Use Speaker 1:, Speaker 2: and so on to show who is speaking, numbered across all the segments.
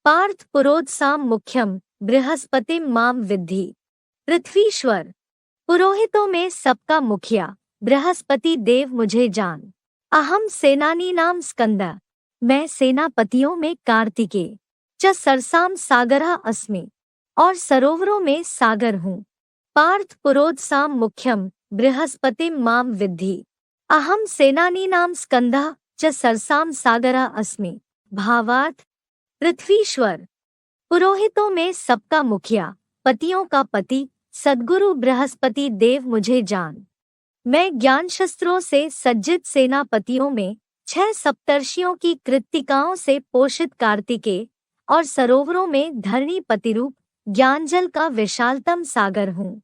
Speaker 1: पार्थ पुरोदसाम मुख्यम बृहस्पतिम माम विद्धि। पृथ्वीश्वर, पुरोहितों में सबका मुखिया बृहस्पति देव मुझे जान। अहम सेनानी नाम स्कंद, मैं सेनापतियों में कार्तिकेय। च सरसाम सागरा अस्मि, और सरोवरों में सागर हूँ। पार्थ पुरोदसाम मुख्यम बृहस्पतिम माम विद्धि। अहम सेनानी नाम स्कंद च सरसाम सागरा अस्मि। भावार्थ, पृथ्वीश्वर, पुरोहितों में सबका मुखिया, पतियों का पति, सद्गुरु बृहस्पति देव मुझे जान। मैं ज्ञान शस्त्रों से सज्जित सेनापतियों में 6 सप्तर्षियों की कृत्तिकाओं से पोषित कार्तिकेय और सरोवरों में धरणी पतिरूप ज्ञानजल का विशालतम सागर हूँ।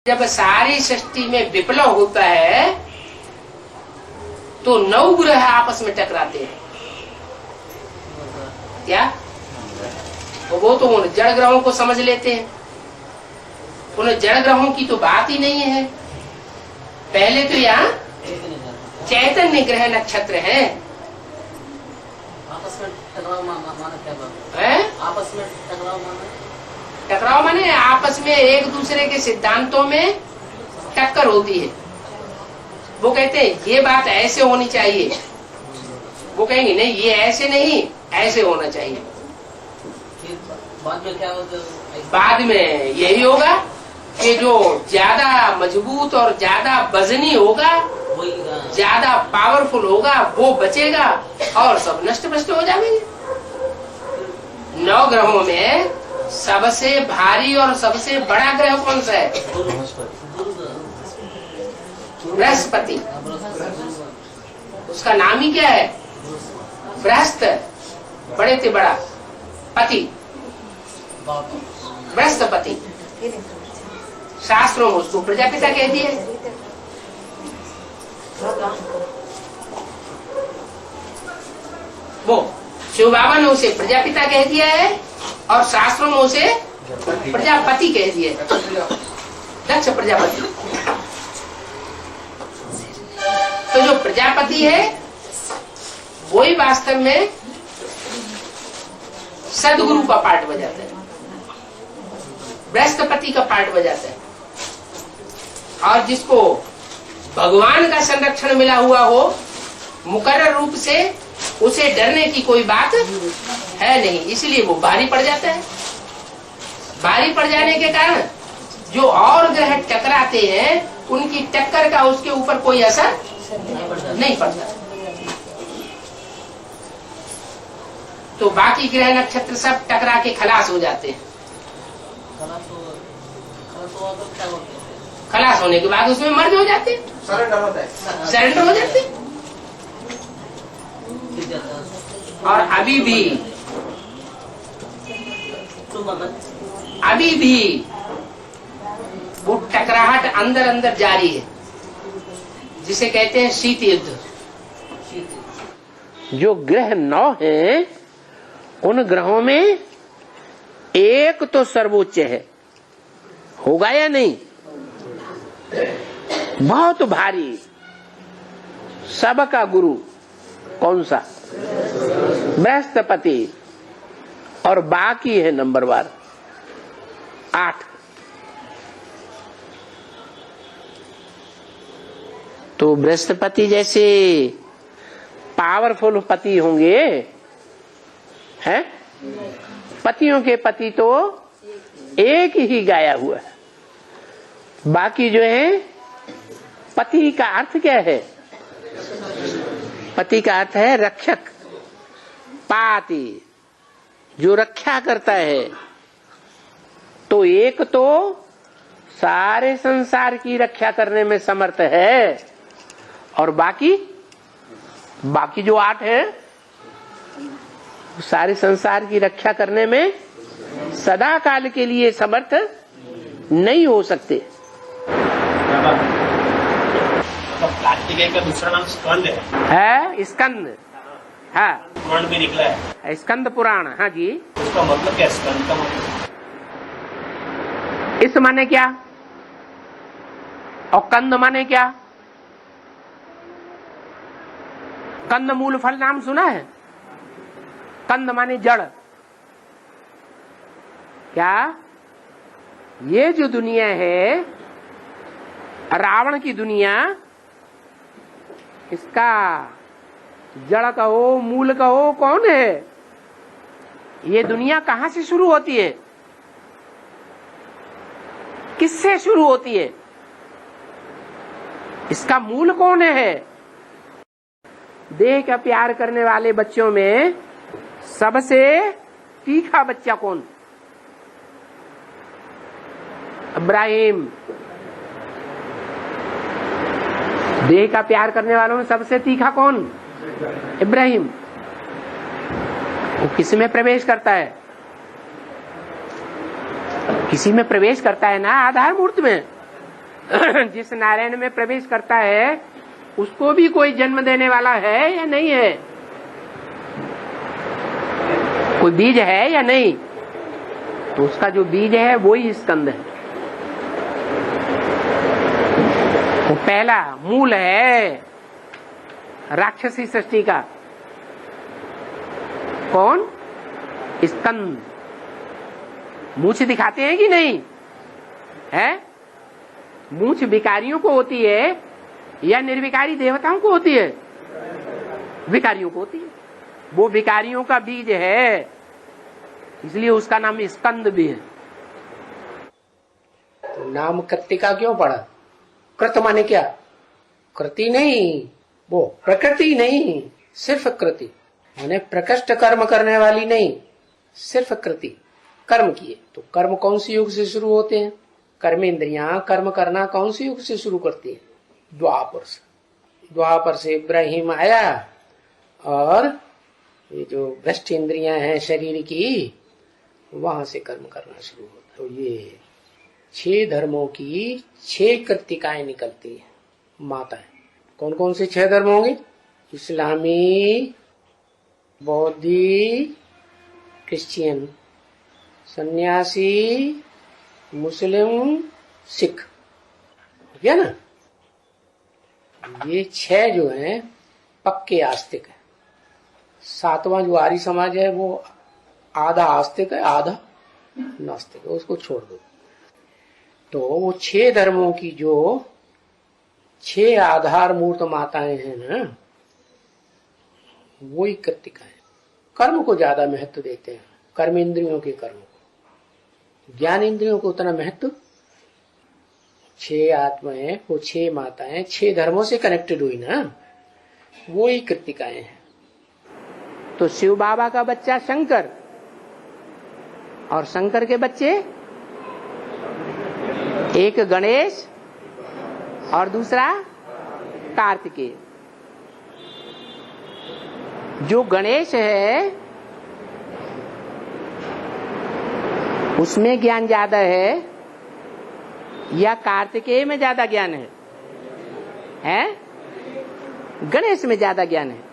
Speaker 2: जब सारी सृष्टि में विप्लव होता है तो 9 ग्रह आपस में टकराते हैं। क्या? वो तो उन जड़ ग्रहों को समझ लेते हैं, उन जड़ ग्रहों की तो बात ही नहीं है। पहले तो यहाँ चैतन्य ग्रह नक्षत्र हैं।
Speaker 3: आपस में टकराव माना क्या बात
Speaker 2: है?
Speaker 3: आपस में
Speaker 2: टकराव माने आपस में एक दूसरे के सिद्धांतों में टक्कर होती है। वो कहते हैं ये बात ऐसे होनी चाहिए, वो कहेंगे नहीं ये ऐसे नहीं, ऐसे होना चाहिए।
Speaker 3: बाद में क्या होगा?
Speaker 2: बाद में यही होगा कि जो ज्यादा मजबूत और ज्यादा वजनी होगा, ज्यादा पावरफुल होगा, वो बचेगा और सब नष्ट भ्रष्ट हो जाएंगे। 9 ग्रहों में सबसे भारी और सबसे बड़ा ग्रह कौन सा है? बृहस्पति। उसका नाम ही क्या है? बृहस्पति, बड़े से बड़ा पति, बृहस्पति। शास्त्रों में उसको प्रजापिता कहती है। वो शिव बाबा ने उसे प्रजापिता कह दिया है और शास्त्रों में उसे प्रजापति कह दिया है, दक्ष प्रजापति। तो जो प्रजापति है वही वास्तव में सदगुरु का पार्ट बजाता है, बृहस्पति का पार्ट बजाता है। और जिसको भगवान का संरक्षण मिला हुआ हो मुकर्रर रूप से, उसे डरने की कोई बात है नहीं, इसलिए वो भारी पड़ जाता है। भारी पड़ जाने के कारण जो और ग्रह टकराते हैं उनकी टक्कर का उसके ऊपर कोई असर नहीं पड़ता। तो बाकी ग्रह नक्षत्र सब टकरा के खलास हो जाते हैं। खलास होने के बाद उसमें मर्ज हो जाते, सरेंडर होता है, सरेंडर हो जाते। और अभी भी वो टकराहट अंदर अंदर जारी है, जिसे कहते हैं शीत युद्ध। जो ग्रह 9 हैं उन ग्रहों में एक तो सर्वोच्च है, होगा या नहीं? बहुत भारी, सबका गुरु कौन सा? बृहस्पति। और बाकी है नंबरवार 8। तो बृहस्पति जैसे पावरफुल पति होंगे, हैं? पतियों के पति तो एक ही गाया हुआ है। बाकी जो है, पति का अर्थ क्या है? पति का अर्थ है रक्षक, पाति, जो रक्षा करता है। तो एक तो सारे संसार की रक्षा करने में समर्थ है, और बाकी जो 8 है सारे संसार की रक्षा करने में सदा काल के लिए समर्थ नहीं हो सकते।
Speaker 4: कार्तिकेय का दूसरा नाम स्कंद है,
Speaker 2: स्कंद। हाँ,
Speaker 4: पुराण भी निकला है,
Speaker 2: स्कंद पुराण। हाँ जी,
Speaker 4: उसका मतलब क्या? स्कंद का मतलब
Speaker 2: इस माने क्या और कंद माने क्या? कंद मूल फल नाम सुना है? कंद माने जड़, क्या ये जो दुनिया है, रावण की दुनिया, इसका जड़ कहो, मूल कहो, कौन है? ये दुनिया कहां से शुरू होती है? किससे शुरू होती है? इसका मूल कौन है? देह का प्यार करने वाले बच्चों में सबसे तीखा बच्चा कौन? इब्राहिम। देह का प्यार करने वालों में सबसे तीखा कौन? इब्राहिम। वो किसी में प्रवेश करता है? किसी में प्रवेश करता है ना, आधार मूर्त में। जिस नारायण में प्रवेश करता है उसको भी कोई जन्म देने वाला है या नहीं है? कोई बीज है या नहीं? तो उसका जो बीज है वो ही स्कंद है। वो पहला मूल है राक्षसी सृष्टि का। कौन? स्कंद। मूछ दिखाते हैं कि नहीं है? मूछ विकारियों को होती है या निर्विकारी देवताओं को होती है? विकारियों को होती है। वो विकारियों का बीज है, इसलिए उसका नाम स्कंद भी है। तो नाम कृतिका क्यों पड़ा? कृत माने क्या? कृति नहीं, वो प्रकृति नहीं, सिर्फ कृति माने प्रकृष्ट कर्म करने वाली नहीं, सिर्फ कृति कर्म किए। तो कर्म कौन सी युग से शुरू होते हैं? कर्मेंद्रियां कर्म करना कौन सी युग से शुरू करती है? द्वापर से। द्वापर से इब्राहिम आया और ये जो भ्रष्ट इंद्रियां हैं शरीर की, वहां से कर्म करना शुरू होता। तो ये 6 धर्मों की 6 कृतिकाएं निकलती है, माताएं। कौन कौन से 6 धर्म होंगे? इस्लामी, बौद्धी, क्रिश्चियन, सन्यासी, मुस्लिम, सिख। हो गया ना? ये 6 जो हैं पक्के आस्तिक है। 7वां जो आर्य समाज है वो आधा आस्तिक है, आधा नास्तिक है, उसको छोड़ दो। तो वो 6 धर्मों की जो 6 आधार मूर्त माताएं हैं ना, वो ही कृतिका है। कर्म को ज्यादा महत्व देते हैं, कर्म इंद्रियों के कर्म को। ज्ञान इंद्रियों को उतना महत्व। 6 आत्माएं, वो 6 माताएं 6 धर्मों से कनेक्टेड हुई ना, वो ही कृतिकाएं हैं। तो शिव बाबा का बच्चा शंकर, और शंकर के बच्चे एक गणेश और दूसरा कार्तिकेय। जो गणेश है उसमें ज्ञान ज्यादा है या कार्तिकेय में ज्यादा ज्ञान है? गणेश में ज्यादा ज्ञान है।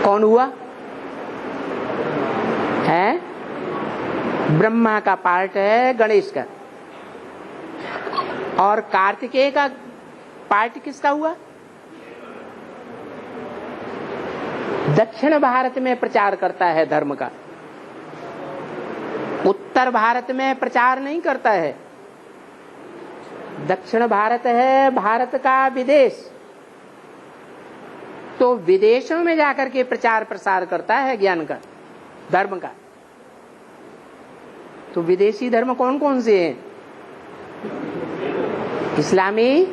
Speaker 2: कौन हुआ? है ब्रह्मा का पार्ट है गणेश का, और कार्तिकेय का पार्ट किसका हुआ? दक्षिण भारत में प्रचार करता है धर्म का, उत्तर भारत में प्रचार नहीं करता है। दक्षिण भारत है भारत का विदेश, तो विदेशों में जाकर के प्रचार प्रसार करता है ज्ञान का, धर्म का। तो विदेशी धर्म कौन कौन से हैं? इस्लामी,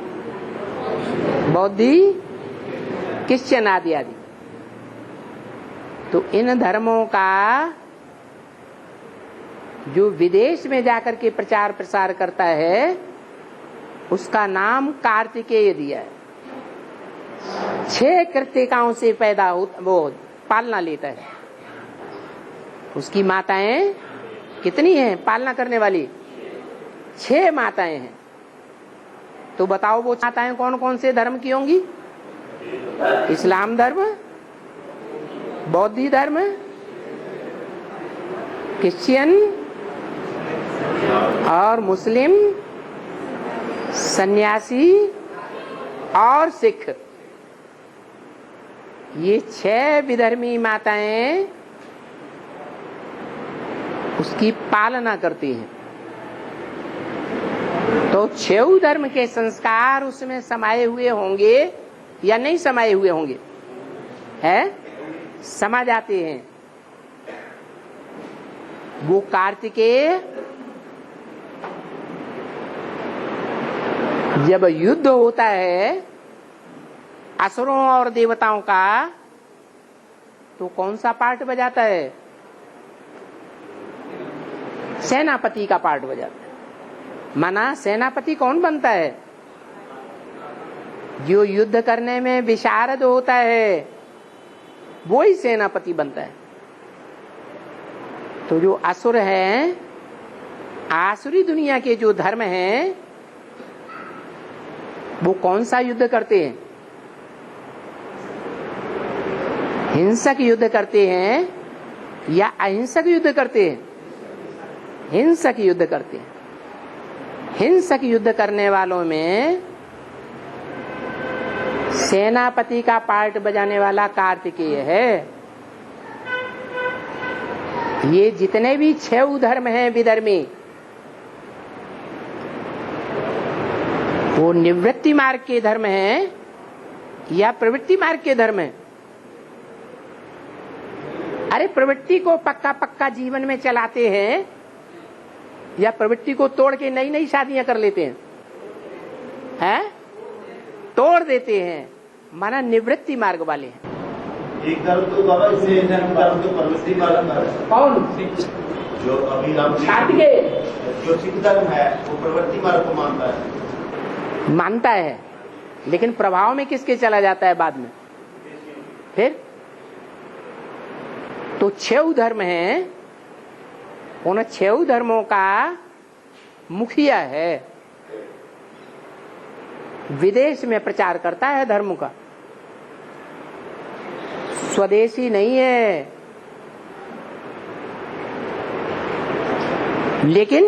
Speaker 2: बौद्धी, क्रिश्चियन आदि आदि। तो इन धर्मों का जो विदेश में जाकर के प्रचार प्रसार करता है उसका नाम कार्तिकेय दिया है। 6 कृतिकाओं से पैदा वो पालना लेता है। उसकी माताएं कितनी हैं पालना करने वाली? 6 माताएं हैं। तो बताओ वो माताएं कौन कौन से धर्म की होंगी? इस्लाम धर्म, बौद्धी धर्म, क्रिश्चियन और मुस्लिम, सन्यासी और सिख। ये 6 विधर्मी माताएं उसकी पालना करते हैं। तो 6 धर्म के संस्कार उसमें समाये हुए होंगे या नहीं समाये हुए होंगे? है, समा जाते हैं। वो कार्तिकेय जब युद्ध होता है असुरों और देवताओं का, तो कौन सा पार्ट बजाता है? सेनापति का पार्ट बजाता है। माना सेनापति कौन बनता है? जो युद्ध करने में विशारद होता है वो ही सेनापति बनता है। तो जो असुर हैं, आसुरी दुनिया के जो धर्म हैं, वो कौन सा युद्ध करते हैं? हिंसक युद्ध करते हैं या अहिंसक युद्ध करते हैं? हिंसक युद्ध करते हैं। हिंसक युद्ध करने वालों में सेनापति का पार्ट बजाने वाला कार्तिकेय है। ये जितने भी 6 धर्म हैं विधर्मी, वो निवृत्ति मार्ग के धर्म हैं या प्रवृत्ति मार्ग के धर्म हैं? अरे प्रवृत्ति को पक्का पक्का जीवन में चलाते हैं या प्रवृत्ति को तोड़ के नई नई शादियां कर लेते हैं? हैं? तोड़ देते हैं, माना निवृत्ति मार्ग वाले हैं।
Speaker 5: एक धर्म तो बाबा इसे धर्म तो प्रवृत्ति मार्ग है।
Speaker 2: कौन?
Speaker 5: जो अभी हम जो सिख धर्म है वो प्रवृत्ति मार्ग को मानता है,
Speaker 2: लेकिन प्रभाव में किसके चला जाता है बाद में? फिर तो 6 धर्म हैं, उन 6 धर्मों का मुखिया है, विदेश में प्रचार करता है धर्म का, स्वदेशी नहीं है। लेकिन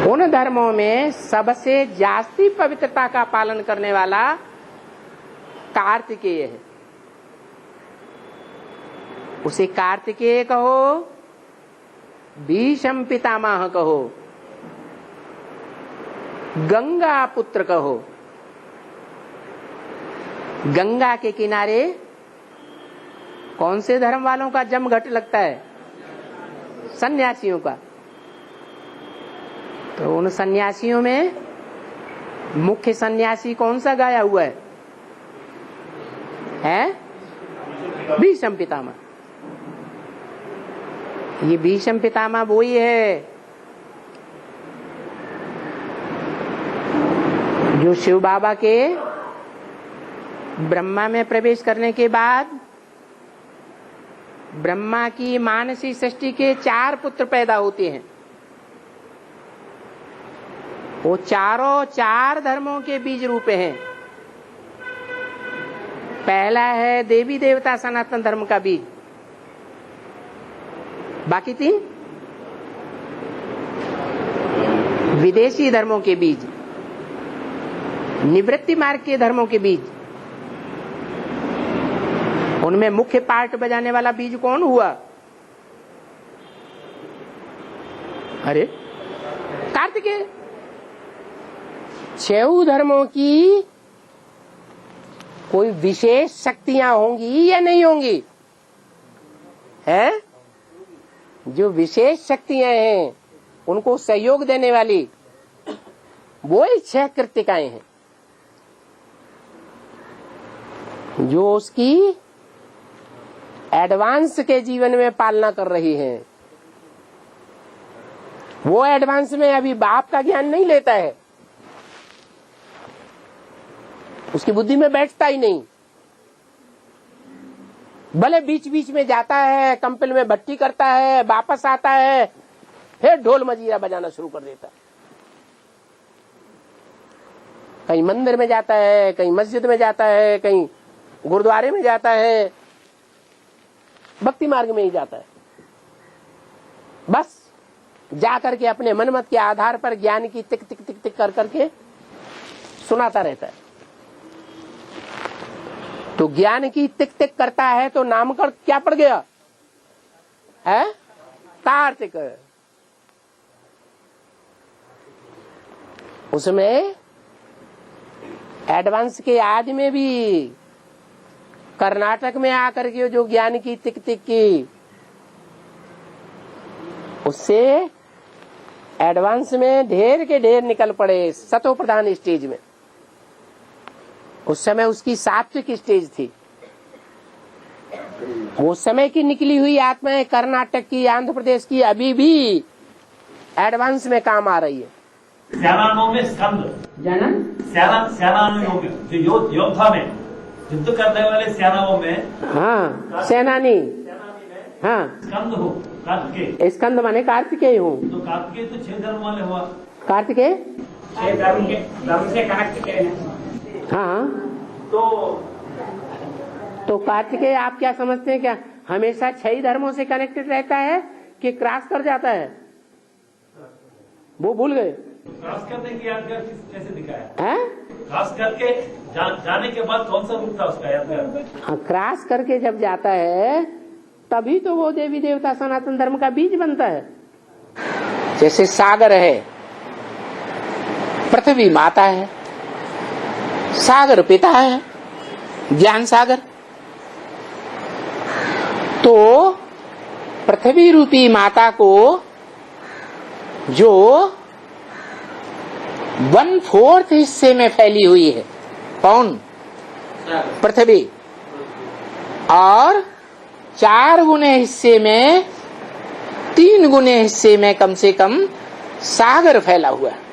Speaker 2: उन धर्मों में सबसे जास्ती पवित्रता का पालन करने वाला कार्तिकेय है। उसे कार्तिकेय कहो, भीष्म पितामह कहो, गंगा पुत्र कहो। गंगा के किनारे कौन से धर्म वालों का जमघट लगता है? सन्यासियों का। तो उन सन्यासियों में मुख्य सन्यासी कौन सा गाया हुआ है? भीष्म पितामह। ये भीष्म पितामह वो ही है जो शिव बाबा के ब्रह्मा में प्रवेश करने के बाद ब्रह्मा की मानसी सृष्टि के 4 पुत्र पैदा होते हैं। वो चारों 4 धर्मों के बीज रूप हैं। पहला है देवी देवता सनातन धर्म का बीज, बाकी 3 विदेशी धर्मों के बीज, निवृत्ति मार्ग के धर्मों के बीज। उनमें मुख्य पार्ट बजाने वाला बीज कौन हुआ? अरे कार्तिकेय। 6 धर्मों की कोई विशेष शक्तियां होंगी या नहीं होंगी? है जो विशेष शक्तियां हैं उनको सहयोग देने वाली वो ही 6 कृतिकाएं हैं जो उसकी एडवांस के जीवन में पालना कर रही हैं। वो एडवांस में अभी बाप का ज्ञान नहीं लेता है, उसकी बुद्धि में बैठता ही नहीं। भले बीच बीच में जाता है, कंपल में भट्टी करता है, वापस आता है, फिर ढोल मजीरा बजाना शुरू कर देता है। कहीं मंदिर में जाता है, कहीं मस्जिद में जाता है, कहीं गुरुद्वारे में जाता है, भक्ति मार्ग में ही जाता है। बस जाकर के अपने मनमत के आधार पर ज्ञान की टिक टिक टिक टिक कर करके सुनाता रहता है। तो ज्ञान की टिक टिक करता है तो नामकरण क्या पड़ गया? है कार्तिक। उसमें एडवांस के आदि में भी कर्नाटक में आकर के जो ज्ञान की तिक तिक की, उससे एडवांस में ढेर के ढेर निकल पड़े सतो प्रधान स्टेज में। उस समय उसकी सात्विक स्टेज थी। वो समय की निकली हुई आत्माएं कर्नाटक की, आंध्र प्रदेश की अभी भी एडवांस में काम आ रही है।
Speaker 4: सेनाओं में स्कंद, सेनाओं में जो योद्धा में युद्ध करने वाले सेनाओं में,
Speaker 2: हाँ सेनानी, हाँ
Speaker 4: स्कंद हो, कार्तिकेय।
Speaker 2: स्कंद माने कार्तिकेय हूँ।
Speaker 4: तो कार्तिकेय तो 6 धर्म वाले हुआ।
Speaker 2: कार्तिकेय
Speaker 4: 6 धर्म से कनेक्ट किए हैं।
Speaker 2: हाँ, तो कार्तिकेय आप क्या समझते हैं, क्या हमेशा 6 धर्मों से कनेक्टेड रहता है कि क्रॉस कर जाता है? वो भूल गए।
Speaker 4: क्रॉस करने की यादगार कैसे दिखाया
Speaker 2: है?
Speaker 4: क्रॉस करके जाने के बाद कौन सा रूप था उसका यादगार?
Speaker 2: हाँ, क्रॉस करके जब जाता है तभी तो वो देवी देवता सनातन धर्म का बीज बनता है। जैसे सागर है, पृथ्वी माता है, सागर पिता है, ज्ञान सागर। तो पृथ्वी रूपी माता को जो 1/4 हिस्से में फैली हुई है, कौन? पृथ्वी। और 4 गुने हिस्से में, 3 गुने हिस्से में कम से कम सागर फैला हुआ है।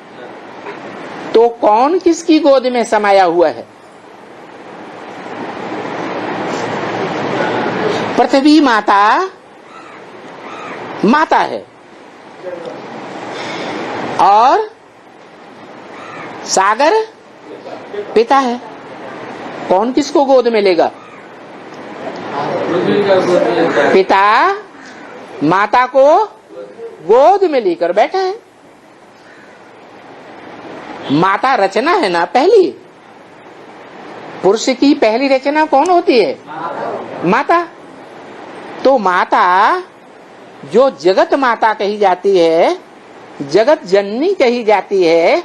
Speaker 2: तो कौन किसकी गोद में समाया हुआ है? पृथ्वी माता माता है और सागर पिता है। कौन किसको गोद में लेगा? पिता माता को गोद में लेकर बैठा है। माता रचना है ना पहली। पुरुष की पहली रचना कौन होती है? माता। तो माता जो जगत माता कही जाती है, जगत जननी कही जाती है,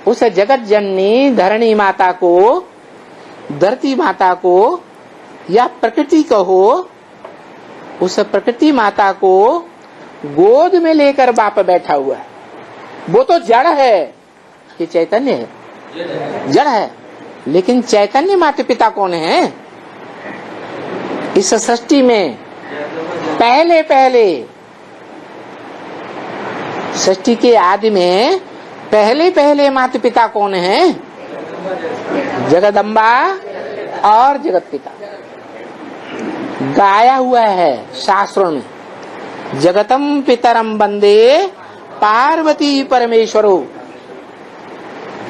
Speaker 2: उस जगत जननी धरणी माता को, धरती माता को या प्रकृति कहो, उस प्रकृति माता को गोद में लेकर बाप बैठा हुआ है। वो तो जड़ है कि चैतन्य है? जड़ है। लेकिन चैतन्य माता पिता कौन है? इस सृष्टि में पहले सृष्टि के आदि में पहले माता पिता कौन है? जगदम्बा और जगत पिता। गाया हुआ है शास्त्रों में, जगतम पितरम वंदे पार्वती परमेश्वरो।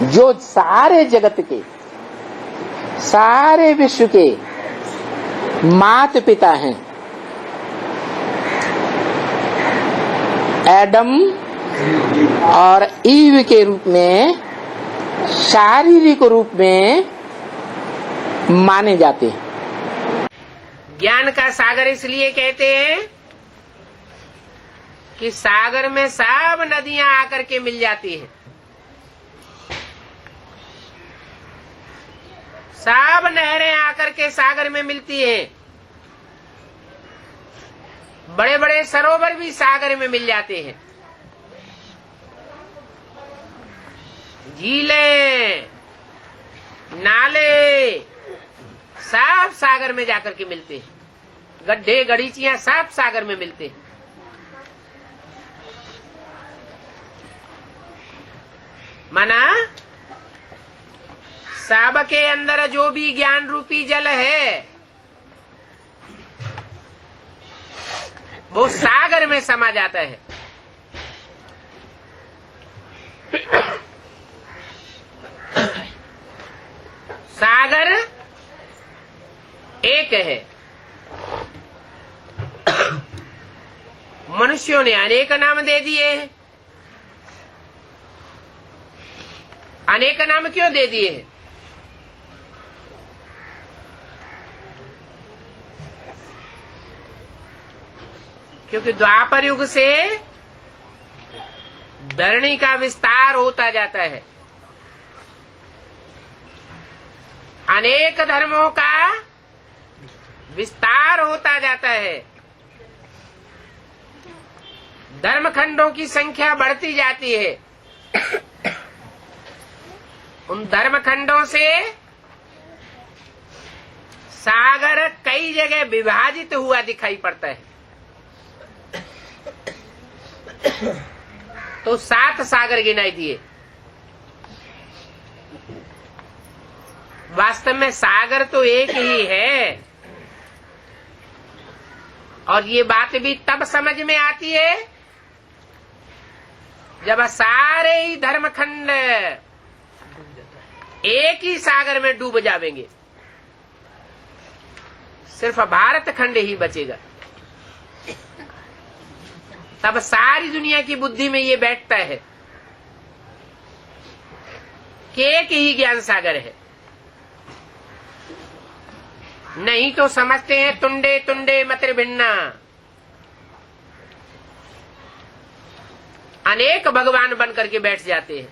Speaker 2: जो सारे जगत के, सारे विश्व के माता पिता हैं। एडम और ईव के रूप में, शारीरिक रूप में माने जाते हैं। ज्ञान का सागर इसलिए कहते हैं कि सागर में सब नदियां आकर के मिल जाती हैं। सब नहरें आकर के सागर में मिलती हैं। बड़े बड़े सरोवर भी सागर में मिल जाते हैं। झीलें, नाले सब सागर में जाकर के मिलते हैं। गड्ढे गड़ीचियां सब सागर में मिलते हैं। माना सब के अंदर जो भी ज्ञान रूपी जल है वो सागर में समा जाता है। सागर एक है। मनुष्यों ने अनेक नाम दे दिए हैं। अनेक नाम क्यों दे दिए हैं? क्योंकि द्वापर युग से धरणी का विस्तार होता जाता है, अनेक धर्मों का विस्तार होता जाता है, धर्मखंडों की संख्या बढ़ती जाती है। उन धर्मखंडों से सागर कई जगह विभाजित हुआ दिखाई पड़ता है। तो 7 सागर गिनाई दिए। वास्तव में सागर तो एक ही है, और ये बात भी तब समझ में आती है जब सारे ही धर्मखंड एक ही सागर में डूब जाएंगे, सिर्फ भारत खंड ही बचेगा। तब सारी दुनिया की बुद्धि में ये बैठता है कि एक ही ज्ञान सागर है। नहीं तो समझते हैं तुंडे तुंडे मतिर भिन्ना, अनेक भगवान बन करके बैठ जाते हैं।